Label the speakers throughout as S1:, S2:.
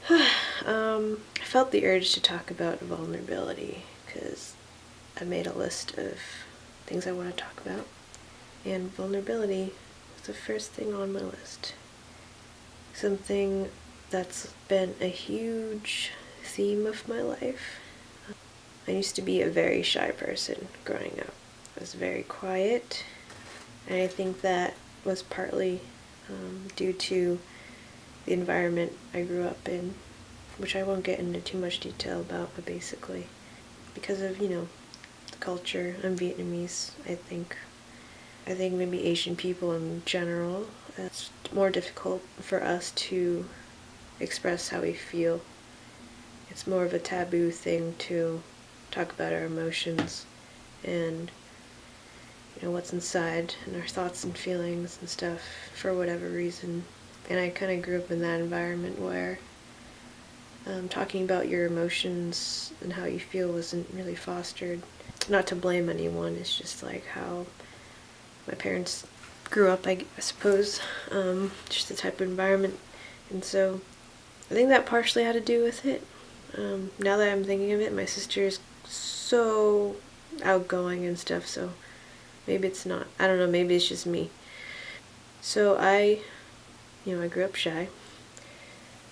S1: I felt the urge to talk about vulnerability because I made a list of things I want to talk about, and vulnerability was the first thing on my list. Something that's been a huge theme of my life. I used to be a very shy person growing up. I was very quiet, and I think that was partly due to the environment I grew up in, which I won't get into too much detail about, but basically because of, the culture. I'm Vietnamese, I think. I think maybe Asian people in general, it's more difficult for us to express how we feel. It's more of a taboo thing to talk about our emotions and what's inside and our thoughts and feelings and stuff for whatever reason. And I kind of grew up in that environment where talking about your emotions and how you feel wasn't really fostered. Not to blame anyone, it's just like how my parents grew up, I suppose, just the type of environment. And so I think that partially had to do with it. Now that I'm thinking of it, my sister is so outgoing and stuff, so maybe it's not. I don't know, maybe it's just me. So I grew up shy.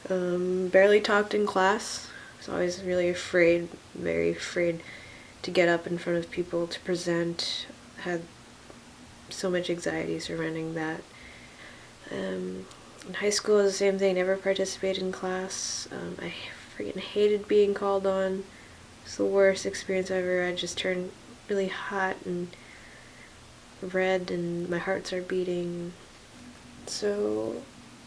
S1: Barely talked in class. I was always really afraid, very afraid to get up in front of people to present. Had so much anxiety surrounding that. In high school, it was the same thing. Never participated in class. I freaking hated being called on. It's the worst experience ever. I just turned really hot and red, and my heart started beating. So,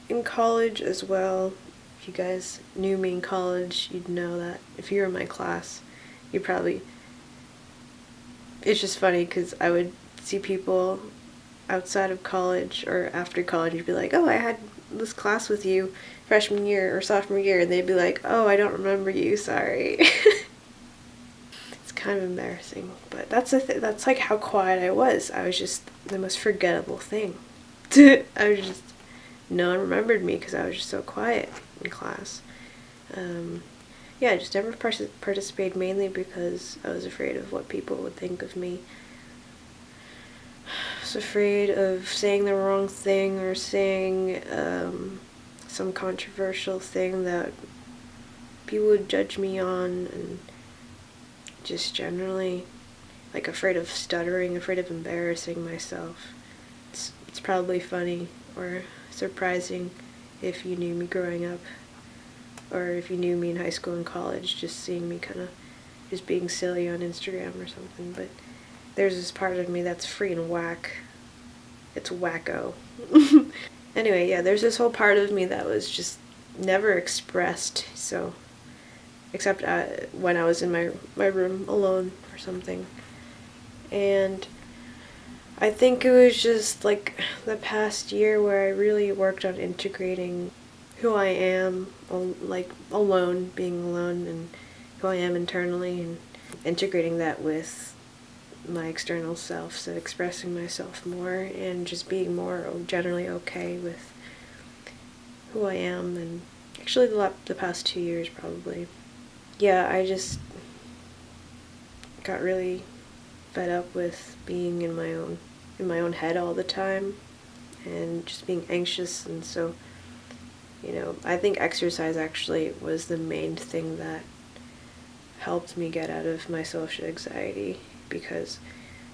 S1: in college as well, if you guys knew me in college, you'd know that if you were in my class, you probably. It's just funny because I would see people outside of college or after college, you'd be like, oh, I had this class with you freshman year or sophomore year, and they'd be like, oh, I don't remember you, sorry. It's kind of embarrassing, but that's like how quiet I was. I was just the most forgettable thing. I was just, no one remembered me because I was just so quiet in class. I just never participated, mainly because I was afraid of what people would think of me. I was afraid of saying the wrong thing or saying some controversial thing that people would judge me on, and just generally afraid of stuttering, afraid of embarrassing myself. It's probably funny or surprising if you knew me growing up, or if you knew me in high school and college, just seeing me kind of just being silly on Instagram or something. But there's this part of me that's freaking whack. It's wacko. Anyway, there's this whole part of me that was just never expressed, so except when I was in my room alone or something. And I think it was just like the past year where I really worked on integrating who I am, alone, being alone, and who I am internally, and integrating that with my external self, so expressing myself more and just being more generally okay with who I am. And actually the past 2 years probably. I just got really fed up with being in my own head all the time and just being anxious. And so I think exercise actually was the main thing that helped me get out of my social anxiety, because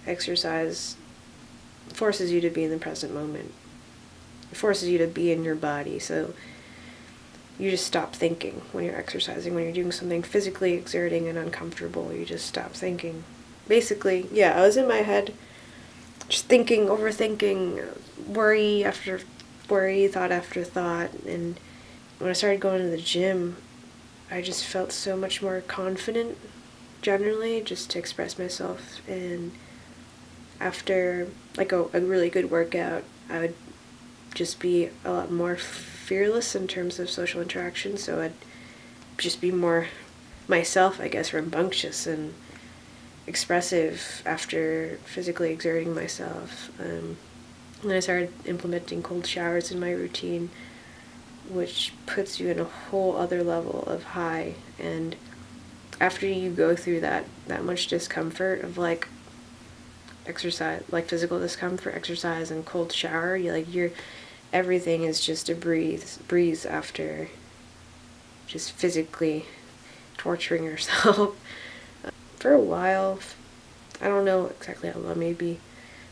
S1: exercise forces you to be in the present moment. It forces you to be in your body, so you just stop thinking when you're exercising. When you're doing something physically exerting and uncomfortable, you just stop thinking. Basically, I was in my head, just thinking, overthinking, worry after worry, thought after thought. And when I started going to the gym, I just felt so much more confident, generally, just to express myself. And after a really good workout, I would just be a lot more fearless in terms of social interaction, so I'd just be more myself, I guess, rambunctious and expressive after physically exerting myself. And I started implementing cold showers in my routine, which puts you in a whole other level of high. And after you go through that much discomfort of like exercise, like physical discomfort, exercise, and cold shower, you're everything is just a breeze after just physically torturing yourself for a while. I don't know exactly how long, maybe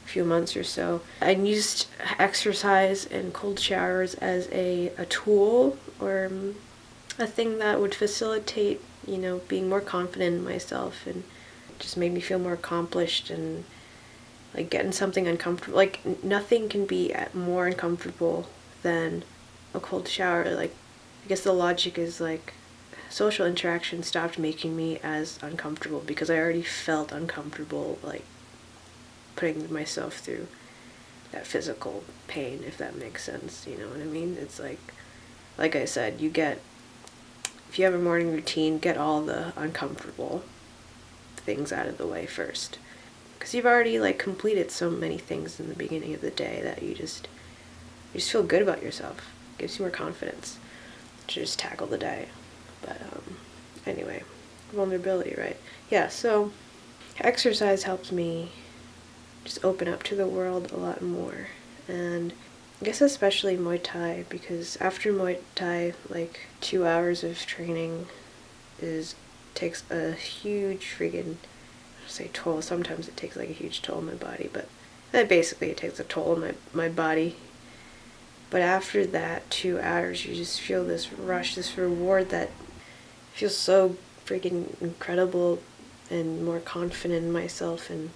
S1: a few months or so. I used exercise and cold showers as a tool, or a thing that would facilitate, being more confident in myself, and just made me feel more accomplished, and like getting something uncomfortable. Like nothing can be more uncomfortable than a cold shower. Like I guess the logic is like social interaction stopped making me as uncomfortable because I already felt uncomfortable, like putting myself through that physical pain, if that makes sense. You know what I mean? It's like I said, if you have a morning routine, get all the uncomfortable things out of the way first, because you've already like completed so many things in the beginning of the day that you just feel good about yourself. It gives you more confidence to just tackle the day. But anyway, vulnerability, right? Yeah, so exercise helps me just open up to the world a lot more. And I guess especially Muay Thai, because after Muay Thai, like 2 hours of training takes a huge friggin', say toll. Sometimes it takes like a huge toll on my body, but basically it takes a toll on my body. But after that 2 hours, you just feel this rush, this reward that feels so freaking incredible, and more confident in myself, and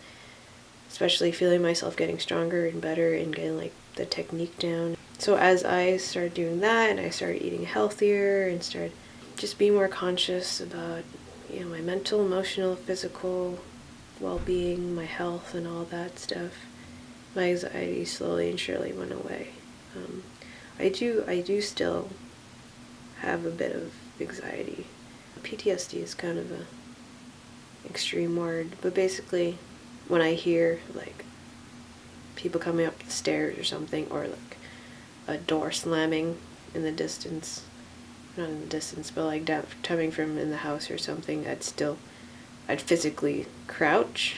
S1: especially feeling myself getting stronger and better and getting like the technique down. So as I started doing that, and I started eating healthier and started just being more conscious about, my mental, emotional, physical well-being, my health, and all that stuff, my anxiety slowly and surely went away. I do still have a bit of anxiety. PTSD is kind of a extreme word, but basically when I hear like people coming up the stairs or something, or like a door slamming in the distance, not in the distance, but like coming from in the house or something, I'd physically crouch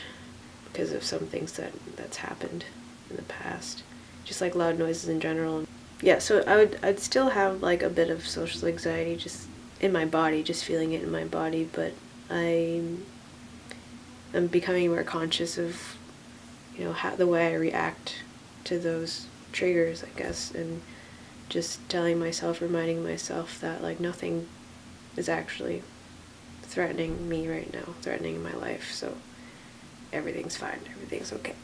S1: because of some things that's happened in the past, just like loud noises in general. Yeah, so I'd still have like a bit of social anxiety just in my body, just feeling it in my body, but I'm becoming more conscious of, how the way I react to those triggers, I guess, and just reminding myself that like nothing is actually threatening me right now, threatening my life, so everything's fine, everything's okay.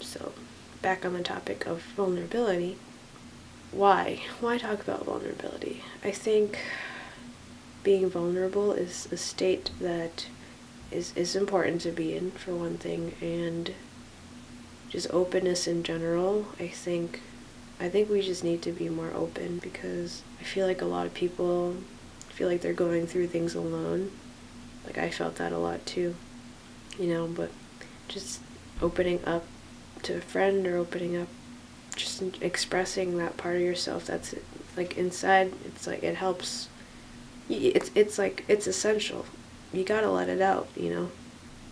S1: So back on the topic of vulnerability. Why talk about vulnerability? I think being vulnerable is a state that is important to be in, for one thing, and just openness in general. I think we just need to be more open, because I feel like a lot of people feel like they're going through things alone. Like I felt that a lot too, but just opening up to a friend, or opening up, just expressing that part of yourself that's like inside, it's like it helps. It's like it's essential. You gotta let it out,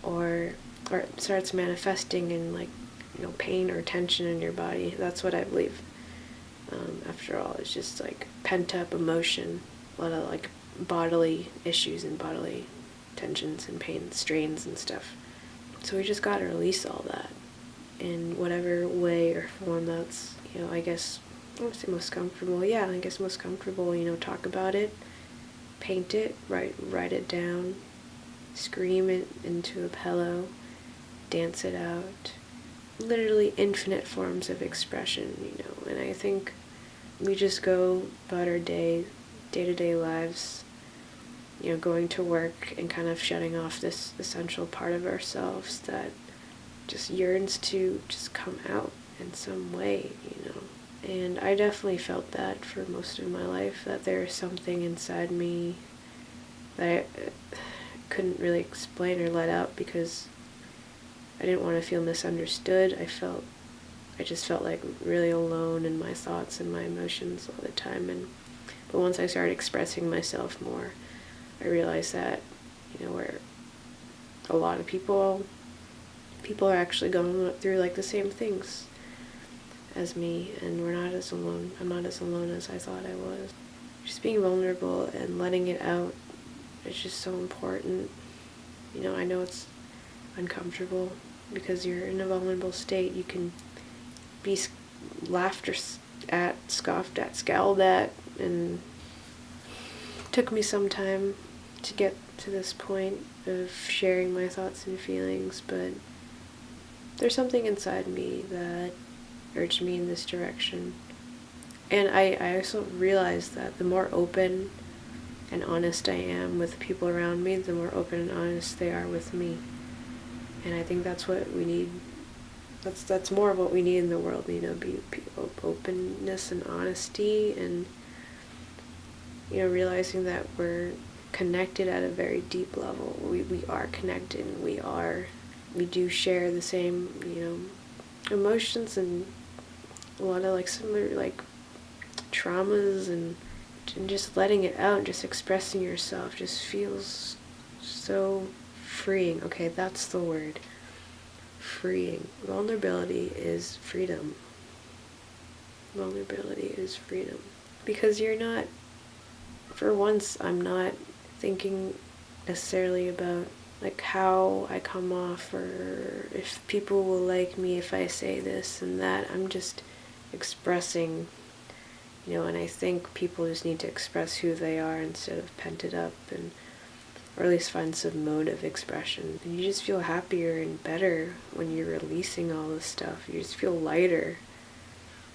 S1: or it starts manifesting in like pain or tension in your body. That's what I believe. After all, it's just like pent up emotion, a lot of like bodily issues and bodily tensions and pain, strains and stuff. So we just gotta release all that in whatever way or form that's, I guess, I would say most comfortable. Yeah, I guess most comfortable, talk about it, paint it, write it down, scream it into a pillow, dance it out. Literally infinite forms of expression, and I think we just go about our day-to-day lives, going to work and kind of shutting off this essential part of ourselves that just yearns to just come out in some way, And I definitely felt that for most of my life, that there's something inside me that I couldn't really explain or let out, because I didn't want to feel misunderstood. I I just felt like really alone in my thoughts and my emotions all the time. But once I started expressing myself more, I realized that, where a lot of people are actually going through like the same things as me, and we're not as alone. I'm not as alone as I thought I was. Just being vulnerable and letting it out is just so important. I know it's uncomfortable because you're in a vulnerable state. You can be laughed at, scoffed at, scowled at, and it took me some time to get to this point of sharing my thoughts and feelings, but there's something inside me that urged me in this direction. And I also realized that the more open and honest I am with people around me, the more open and honest they are with me. And I think that's what we need. That's more of what we need in the world, openness and honesty, and realizing that we're connected at a very deep level. We are connected, and we do share the same, emotions and a lot of similar traumas, and just letting it out, just expressing yourself just feels so freeing. Okay, that's the word. Freeing. Vulnerability is freedom. Vulnerability is freedom. Because for once, I'm not thinking necessarily about how I come off, or if people will like me if I say this and that. I'm just expressing, and I think people just need to express who they are instead of pent it up, or at least find some mode of expression. And you just feel happier and better when you're releasing all this stuff. You just feel lighter.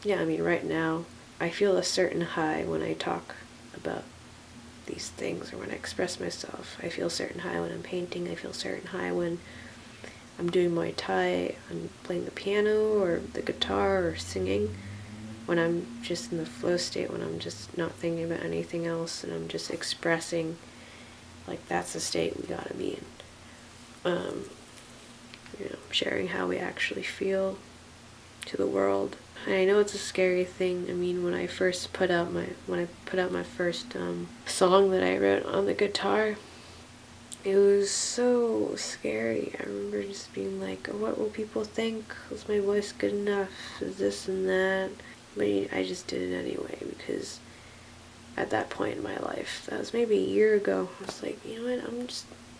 S1: Yeah, right now, I feel a certain high when I talk about these things, or when I express myself. I feel a certain high when I'm painting. I feel a certain high when I'm doing Muay Thai, I'm playing the piano or the guitar or singing. When I'm just in the flow state, when I'm just not thinking about anything else and I'm just expressing, that's the state we gotta be in. Sharing how we actually feel to the world. And I know it's a scary thing. When I put out my first song that I wrote on the guitar, it was so scary. I remember just being like, oh, what will people think? Is my voice good enough? Is this and that? But I just did it anyway, because at that point in my life, that was maybe a year ago, I was like, you know what,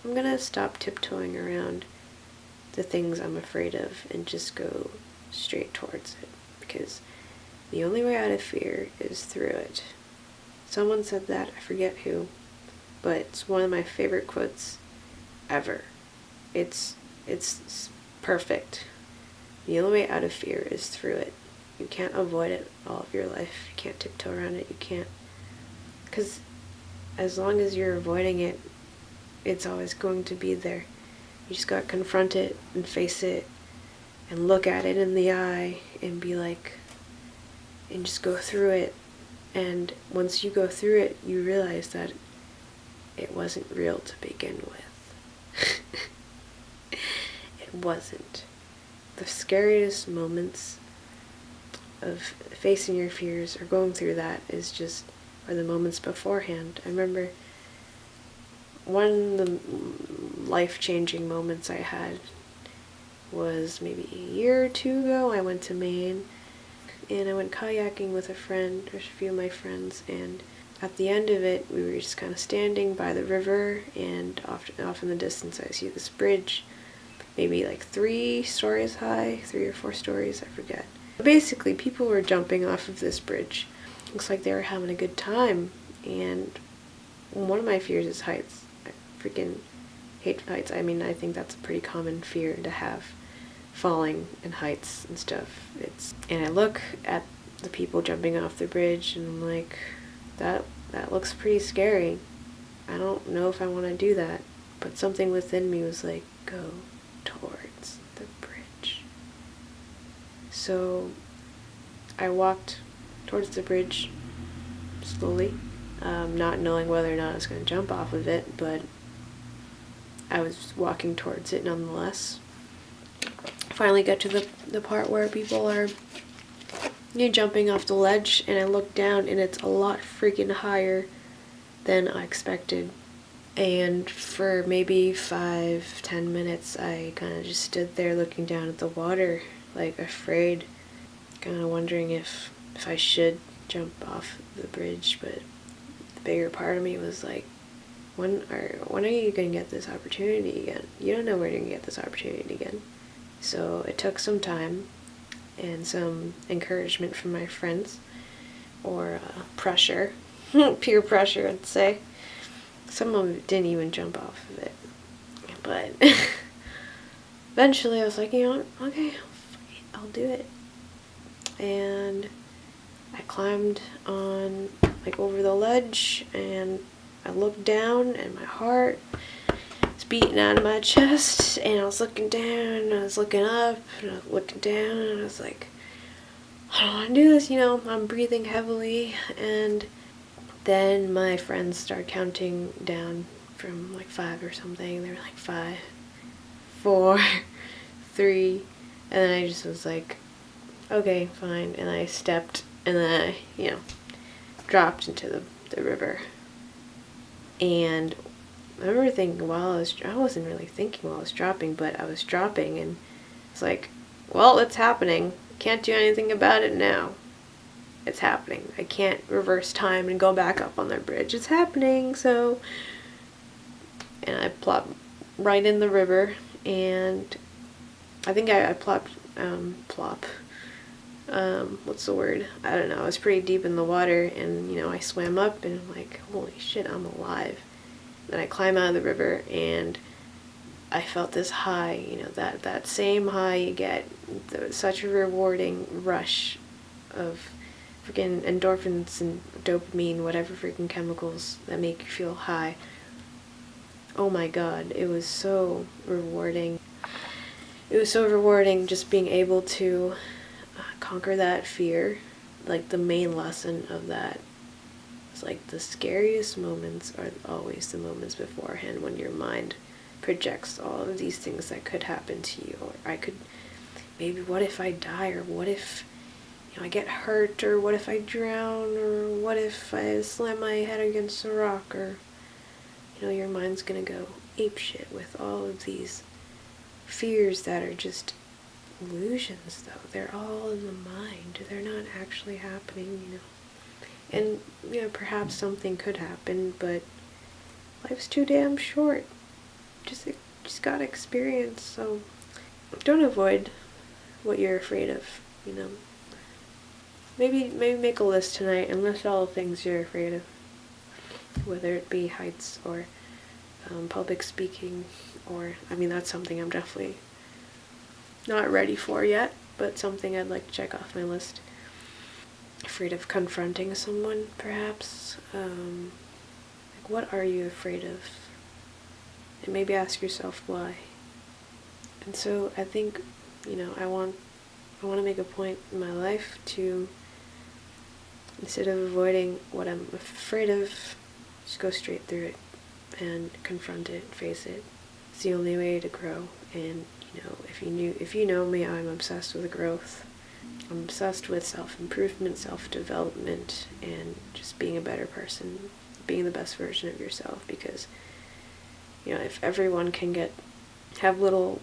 S1: I'm gonna stop tiptoeing around the things I'm afraid of and just go straight towards it, because the only way out of fear is through it. Someone said that, I forget who, but it's one of my favorite quotes ever. It's perfect. The only way out of fear is through it. You can't avoid it all of your life. You can't tiptoe around it. You can't, because as long as you're avoiding it, it's always going to be there. You just gotta confront it and face it and look at it in the eye and be like, and just go through it. And once you go through it, you realize that it wasn't real to begin with. It wasn't. The scariest moments of facing your fears or going through that are the moments beforehand. I remember one of the life-changing moments I had was maybe a year or two ago. I went to Maine and I went kayaking with a friend, or a few of my friends, and at the end of it, we were just kind of standing by the river, and off in the distance I see this bridge, maybe 3 stories high, 3 or 4 stories, I forget. But basically, people were jumping off of this bridge. Looks like they were having a good time, and one of my fears is heights. I freaking hate heights. I think that's a pretty common fear to have, falling and heights and stuff. And I look at the people jumping off the bridge, and I'm like, that looks pretty scary. I don't know if I want to do that. But something within me was like, go towards the bridge. So I walked towards the bridge slowly, not knowing whether or not I was going to jump off of it, but I was walking towards it nonetheless. finally get to the part where people are jumping off the ledge, and I look down and it's a lot freaking higher than I expected. And for maybe 5-10 minutes, I kind of just stood there looking down at the water, like afraid, kind of wondering if I should jump off the bridge. But the bigger part of me was like, when are you going to get this opportunity again? You don't know when you're going to get this opportunity again. So it took some time and some encouragement from my friends, or pressure, peer pressure, I'd say. Some of them didn't even jump off of it. But eventually I was like, okay, I'll do it. And I climbed on, like, over the ledge, and I looked down, and my heart was beating out of my chest, and I was looking down, and I was looking up, and I was looking down, and I was like, I don't want to do this, I'm breathing heavily. And then my friends started counting down from like 5 or something. They were like 5, 4, 3, and then I just was like, okay, fine. And I stepped, and then I, dropped into the river. And I remember thinking I wasn't really thinking while I was dropping, but I was dropping, and it's like, well, it's happening. Can't do anything about it now. It's happening. I can't reverse time and go back up on the bridge. It's happening, so... And I plopped right in the river, and I think I plopped, what's the word? I don't know. I was pretty deep in the water, and, I swam up, and I'm like, holy shit, I'm alive. Then I climb out of the river, and I felt this high, that same high you get, such a rewarding rush of freaking endorphins and dopamine, whatever freaking chemicals that make you feel high. Oh my god, it was so rewarding. It was so rewarding just being able to conquer that fear. Like, the main lesson of that is, like, the scariest moments are always the moments beforehand, when your mind projects all of these things that could happen to you. Or maybe what if I die, or what if I get hurt, or what if I drown, or what if I slam my head against a rock, or your mind's gonna go apeshit with all of these fears that are just illusions, though. They're all in the mind. They're not actually happening, And, perhaps something could happen, but life's too damn short. Just gotta experience, so don't avoid what you're afraid of, Maybe make a list tonight and list all the things you're afraid of, whether it be heights or public speaking, or, that's something I'm definitely not ready for yet, but something I'd like to check off my list. Afraid of confronting someone, perhaps. What are you afraid of? And maybe ask yourself why. And so I think, I want to make a point in my life to, instead of avoiding what I'm afraid of, just go straight through it and confront it, face it. It's the only way to grow. And, if you know me, I'm obsessed with growth. I'm obsessed with self-improvement, self-development, and just being a better person, being the best version of yourself. Because, if everyone can have little,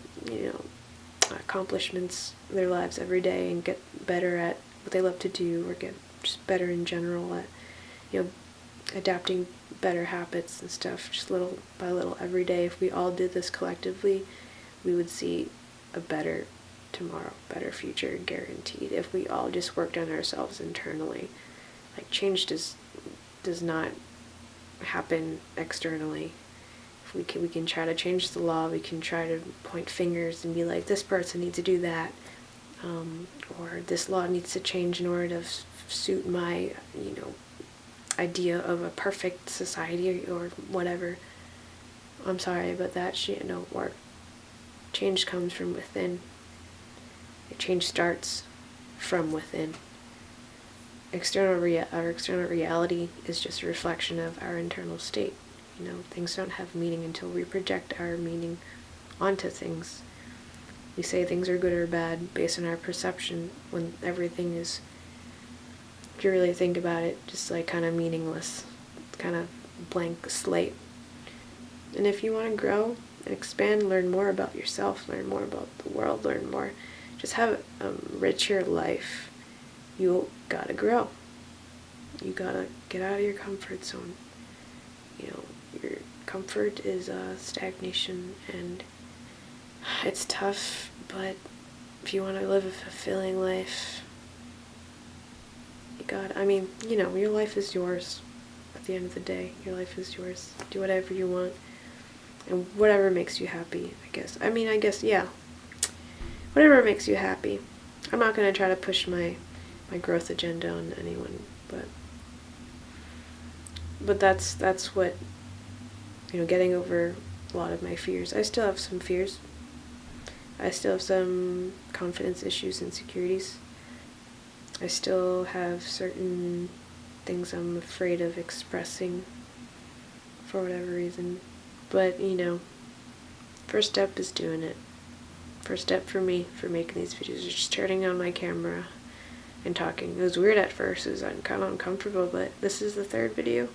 S1: accomplishments in their lives every day, and get better at what they love to do, or get just better in general at, adapting better habits and stuff, just little by little every day. If we all did this collectively, we would see a better tomorrow, better future, guaranteed. If we all just worked on ourselves internally. Like, change does not happen externally. If we can try to change the law, we can try to point fingers and be like, this person needs to do that, or this law needs to change in order to suit my, idea of a perfect society, or whatever. I'm sorry, but that shit don't work. Change comes from within. Change starts from within. Our external reality is just a reflection of our internal state. Things don't have meaning until we project our meaning onto things. We say things are good or bad based on our perception, when everything is, if you really think about it, just like kind of meaningless. It's kind of blank slate. And if you want to grow and expand, learn more about yourself, learn more about the world, learn more, just have a richer life, you gotta grow. You gotta get out of your comfort zone. Your comfort is stagnation, and it's tough, but if you want to live a fulfilling life, your life is yours. At the end of the day, your life is yours. Do whatever you want, and whatever makes you happy, I guess, yeah. Whatever makes you happy. I'm not going to try to push my growth agenda on anyone, but that's what, getting over a lot of my fears. I still have some fears. I still have some confidence issues, insecurities. I still have certain things I'm afraid of expressing for whatever reason. But, first step is doing it. First step for me for making these videos is just turning on my camera and talking. It was weird at first. It was kind of uncomfortable, but this is the third video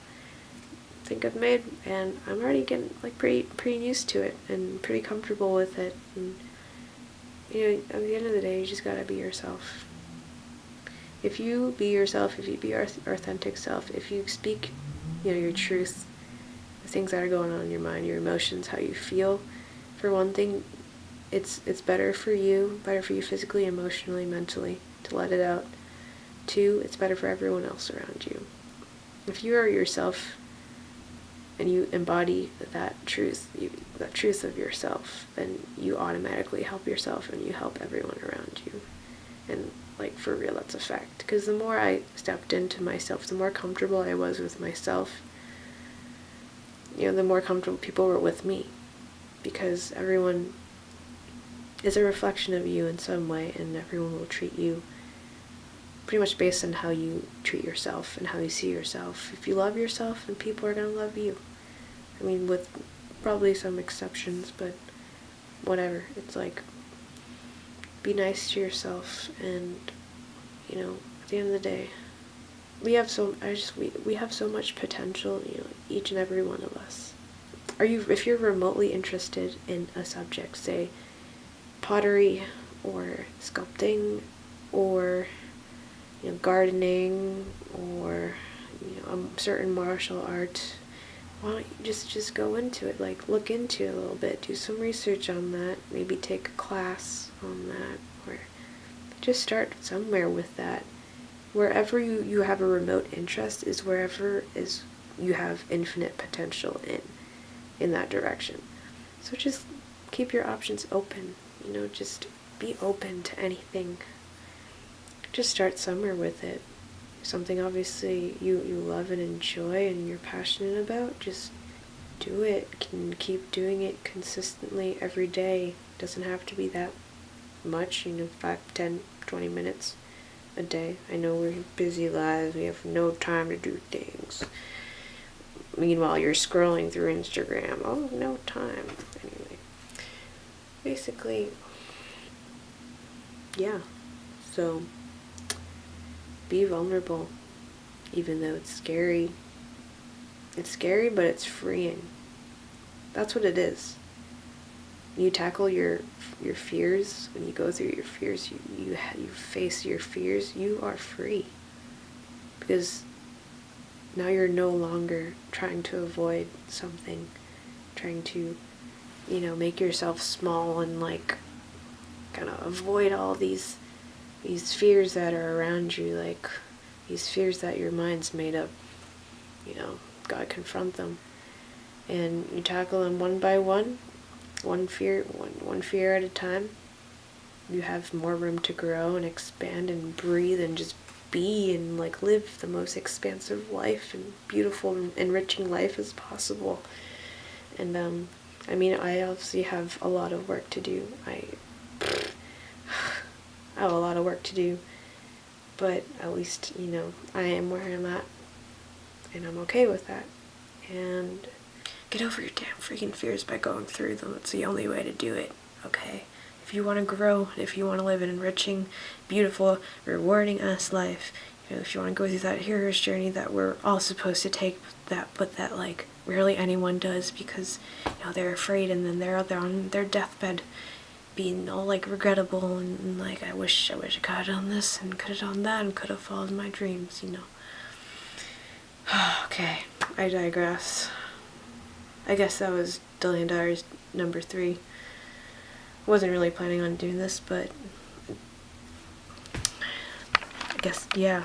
S1: I think I've made, and I'm already getting pretty used to it and pretty comfortable with it. And at the end of the day, you just gotta be yourself. If you be yourself, if you be your authentic self, if you speak, your truth, the things that are going on in your mind, your emotions, how you feel, for one thing, it's better for you physically, emotionally, mentally, to let it out. Two, it's better for everyone else around you. If you are yourself and you embody that truth of yourself, then you automatically help yourself and you help everyone around you. And for real, that's a fact. Because the more I stepped into myself, the more comfortable I was with myself, the more comfortable people were with me. Because everyone is a reflection of you in some way, and everyone will treat you pretty much based on how you treat yourself and how you see yourself. If you love yourself, then people are going to love you. With probably some exceptions, but whatever. It's be nice to yourself, and at the end of the day, we have so much potential, each and every one of us. If you're remotely interested in a subject, say pottery or sculpting or gardening or a certain martial art, why don't you just go into it, look into it a little bit, do some research on that, maybe take a class on that, or just start somewhere with that. Wherever you have a remote interest is wherever you have infinite potential in that direction. So just keep your options open, just be open to anything. Just start somewhere with it. Something obviously you love and enjoy and you're passionate about, just do it. Can keep doing it consistently every day. Doesn't have to be that much, 5, 10, 20 minutes a day. I know we're busy lives, we have no time to do things. Meanwhile, you're scrolling through Instagram. Oh, no time. Anyway, basically, yeah. So be vulnerable, even though it's scary. It's scary, but it's freeing. That's what it is. When you tackle your fears, when you go through your fears, you face your fears, you are free. Because now you're no longer trying to avoid something, trying to, make yourself small and kind of avoid all these fears that are around you, these fears that your mind's made up. Gotta confront them, and you tackle them one by one, one fear at a time. You have more room to grow and expand and breathe and just be and live the most expansive life and beautiful and enriching life as possible. And I obviously have a lot of work to do. I have a lot of work to do, but at least, I am where I'm at, and I'm okay with that. And get over your damn freaking fears by going through them. It's the only way to do it, okay? if you want to grow, if you want to live an enriching, beautiful, rewarding ass life, you know, if you want to go through that hero's journey that we're all supposed to take, but that like rarely anyone does, because you know they're afraid, and then they're out there on their deathbed being all like regrettable and like I wish I could have done this and could have done that and could have followed my dreams, you know. Okay, I digress. I guess that was Dalena Diaries number 3. Wasn't really planning on doing this, but I guess, yeah.